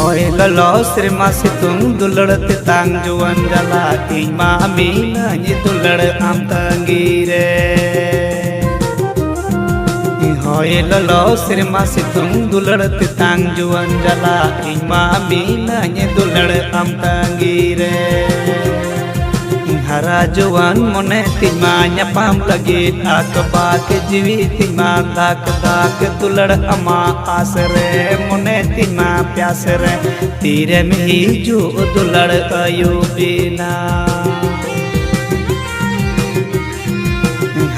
होय ललो श्रीमा सितुंग दुलड़ तितांग जुवन जला इमा मीना ये दुलड़ आम तंगीरे होय ललो श्रीमा सितुंग दुलड़ तितांग जुवन जला इमा मीना ये दुलड़ आम तंगीरे हरा जुवन मोने तिमा nyapam lagi akba ke jiwi tima dak dak दुलड़ अमा आसरे मोने तिमा प्यासरे तीरे में ही जो दुलड़ आयु बिना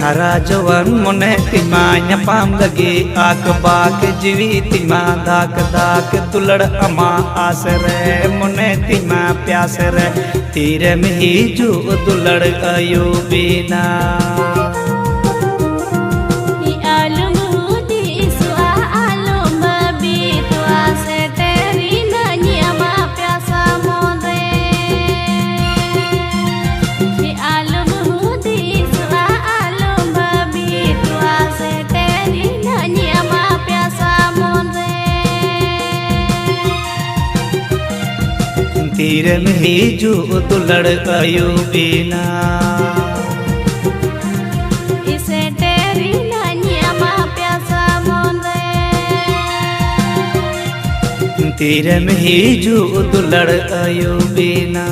हरा जवन मोने तिमा nyapam lagi akba के जिवी तिमा दाक दाक दुलड़ अमा आसरे मोने तिमा प्यासरे तीरे में ही जो दुलड़ आयु बिना तीरे में ही जो दुलड़ आयु बिना इसे तेरी नैया प्यासा मोंदे तीरे में ही जो दुलड़ आयु बिना।